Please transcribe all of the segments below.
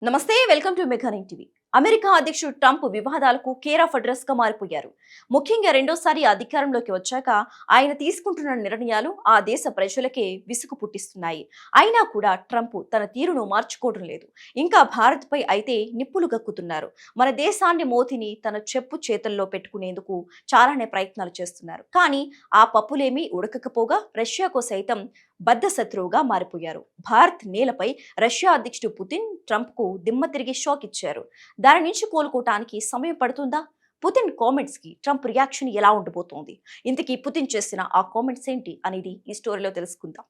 నమస్తే, welcome to mechanic TV. America అధ్యక్షుడు Trump వివాదాలకు కేర్ ఆఫ్ అడ్రస్ గా మారిపోయారు. ముఖ్యంగా రెండోసారి అధికారంలోకి వచ్చాక ఆయన తీసుకుంటున్న నిర్ణయాలు ఆ దేశ ప్రజలకే విసుగు పుట్టిస్తున్నాయి. అయినా కూడా ట్రంప్ తన తీరును మార్చుకోవడం లేదు. ఇంకా భారత్ పై అయితే నిప్పులు గక్కుతున్నారు. మన దేశాన్ని మోతిని తన చెప్పు చేతుల్లో పెట్టుకునేందుకు చాలానే ప్రయత్నాలు చేస్తున్నారు. కానీ ఆ పప్పులేమీ ఉడకకపోగా రష్యాకు సైతం బద్ధ శత్రువుగా మారిపోయారు. భారత్ నేలపై రష్యా అధ్యక్షుడు పుతిన్ ట్రంప్ కు దిమ్మ తిరిగి షాక్ ఇచ్చారు. దాని నుంచి కోలుకోవటానికి సమయం పడుతుందా? పుతిన్ కామెంట్స్ కి ట్రంప్ రియాక్షన్ ఎలా ఉండబోతోంది? ఇంతకీ పుతిన్ చేసిన ఆ కామెంట్స్ ఏంటి అనేది ఈ స్టోరీలో తెలుసుకుందాం.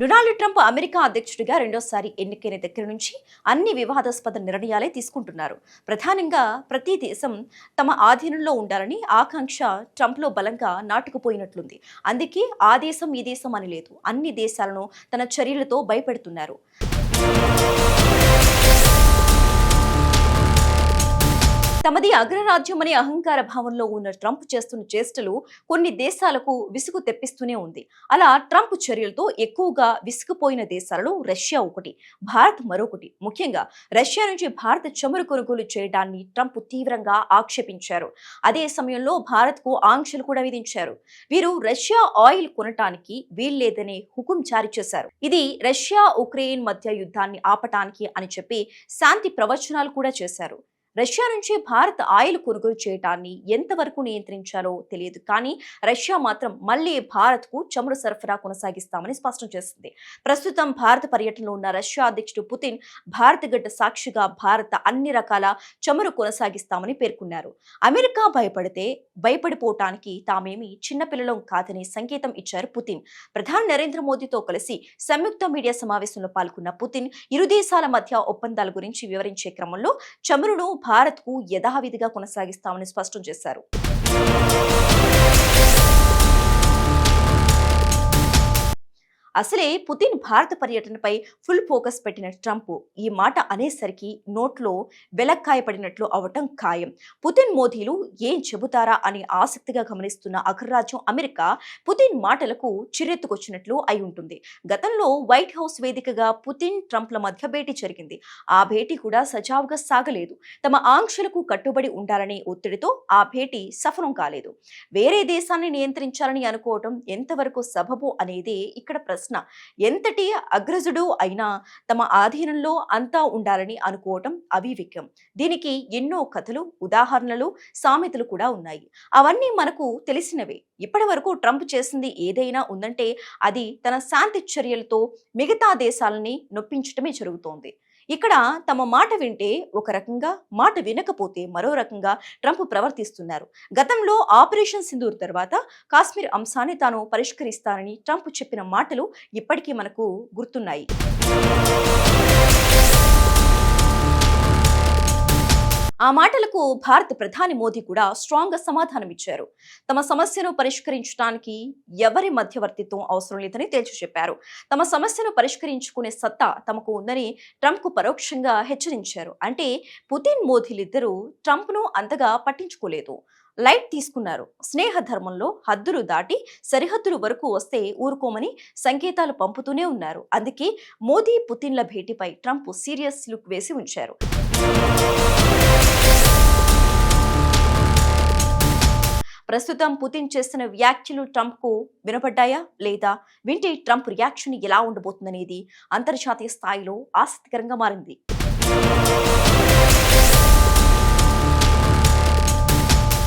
డొనాల్డ్ ట్రంప్ అమెరికా అధ్యక్షుడిగా రెండోసారి ఎన్నికైన దగ్గర నుంచి అన్ని వివాదాస్పద నిర్ణయాలే తీసుకుంటున్నారు. ప్రధానంగా ప్రతి దేశం తమ ఆధీనంలో ఉండాలని ఆకాంక్ష ట్రంప్లో బలంగా నాటుకుపోయినట్లుంది. అందుకే ఆ దేశం ఈ దేశం అని లేదు, అన్ని దేశాలను తన చర్యలతో భయపెడుతున్నారు. తమది అగ్రరాజ్యం అనే అహంకార భావంలో ఉన్న ట్రంప్ చేస్తున్న చేష్టలు కొన్ని దేశాలకు విసుగు తెప్పిస్తూనే ఉంది. అలా ట్రంప్ చర్యలతో ఎక్కువగా విసుగుపోయిన దేశాలలో రష్యా ఒకటి, భారత్ మరొకటి. ముఖ్యంగా రష్యా నుంచి భారత్ చమురు కొనుగోలు చేయడాన్ని ట్రంప్ తీవ్రంగా ఆక్షేపించారు. అదే సమయంలో భారత్ కు ఆంక్షలు కూడా విధించారు. వీరు రష్యా ఆయిల్ కొనటానికి వీల్లేదనే హుకుం జారీ చేశారు. ఇది రష్యా ఉక్రెయిన్ మధ్య యుద్ధాన్ని ఆపటానికి అని చెప్పి శాంతి ప్రవచనాలు కూడా చేశారు. రష్యా నుంచి భారత్ ఆయిల్ కొనుగోలు చేయడాన్ని ఎంతవరకు నియంత్రించాలో తెలియదు, కానీ రష్యా మాత్రం మళ్లీ భారత్ కు చమురు సరఫరా కొనసాగిస్తామని స్పష్టం చేసింది. ప్రస్తుతం భారత పర్యటనలో ఉన్న రష్యా అధ్యక్షుడు పుతిన్ భారత గడ్డ సాక్షిగా భారత అన్ని రకాల చమురు కొనసాగిస్తామని పేర్కొన్నారు. అమెరికా భయపడిపోవటానికి తామేమి చిన్నపిల్లలం కాదని సంకేతం ఇచ్చారు పుతిన్. ప్రధాని నరేంద్ర మోదీతో కలిసి సంయుక్త మీడియా సమావేశంలో పాల్గొన్న పుతిన్ ఇరు దేశాల మధ్య ఒప్పందాల గురించి వివరించే క్రమంలో చమురును భారత్ కు యథావిధిగా కొనసాగిస్తామని స్పష్టం చేశారు. అసలే పుతిన్ భారత పర్యటనపై ఫుల్ ఫోకస్ పెట్టిన ట్రంప్ ఈ మాట అనేసరికి నోట్లో వెలక్కాయ పడినట్లు అవటం ఖాయం. పుతిన్ మోదీలు ఏం చెబుతారా అని ఆసక్తిగా గమనిస్తున్న అగ్రరాజ్యం అమెరికా పుతిన్ మాటలకు చిరెత్తుకొచ్చినట్లు అయి ఉంటుంది. గతంలో వైట్ హౌస్ వేదికగా పుతిన్ ట్రంప్ల మధ్య భేటీ జరిగింది. ఆ భేటీ కూడా సజావుగా సాగలేదు. తమ ఆంక్షలకు కట్టుబడి ఉండాలనే ఒత్తిడితో ఆ భేటీ సఫలం కాలేదు. వేరే దేశాన్ని నియంత్రించాలని అనుకోవటం ఎంతవరకు సబబు అనేదే ఇక్కడ ప్రశ్న. ఎంతటి అగ్రజుడు అయినా తమ ఆధీనంలో అంతా ఉండాలని అనుకోవటం అవివేకం. దీనికి ఎన్నో కథలు, ఉదాహరణలు, సామెతలు కూడా ఉన్నాయి. అవన్నీ మనకు తెలిసినవే. ఇప్పటి వరకు ట్రంప్ చేసింది ఏదైనా ఉందంటే అది తన శాంతి చర్యలతో మిగతా దేశాలని నొప్పించటమే జరుగుతోంది. ఇక్కడ తమ మాట వింటే ఒక రకంగా, మాట వినకపోతే మరో రకంగా ట్రంప్ ప్రవర్తిస్తున్నారు. గతంలో ఆపరేషన్ సింధూర్ తర్వాత కాశ్మీర్ అంశాన్ని తాను పరిష్కరిస్తానని ట్రంప్ చెప్పిన మాటలు ఇప్పటికీ మనకు గుర్తున్నాయి. ఆ మాటలకు భారత ప్రధాని మోదీ కూడా స్ట్రాంగ్ గా సమాధానం ఇచ్చారు. తమ సమస్యను పరిష్కరించడానికి ఎవరి మధ్యవర్తిత్వం అవసరం లేదని తేల్చి చెప్పారు. తమ సమస్యను పరిష్కరించుకునే సత్తా తమకు ఉందని ట్రంప్ కు పరోక్షంగా హెచ్చరించారు. అంటే పుతిన్ మోదీలిద్దరూ ట్రంప్ ను అంతగా పట్టించుకోలేదు, లైట్ తీసుకున్నారు. స్నేహ ధర్మంలో హద్దులు దాటి సరిహద్దుల వరకు వస్తే ఊరుకోమని సంకేతాలు పంపుతూనే ఉన్నారు. అందుకే మోదీ పుతిన్ల భేటీపై ట్రంప్ సీరియస్ లుక్ వేసి ఉంచారు. ప్రస్తుతం పుతిన్ చేస్తున్న వ్యాఖ్యలు ట్రంప్ కు వినపడ్డాయా లేదా? వింటే ట్రంప్ రియాక్షన్ ఎలా ఉండబోతుందనేది అంతర్జాతీయ స్థాయిలో ఆసక్తికరంగా మారింది.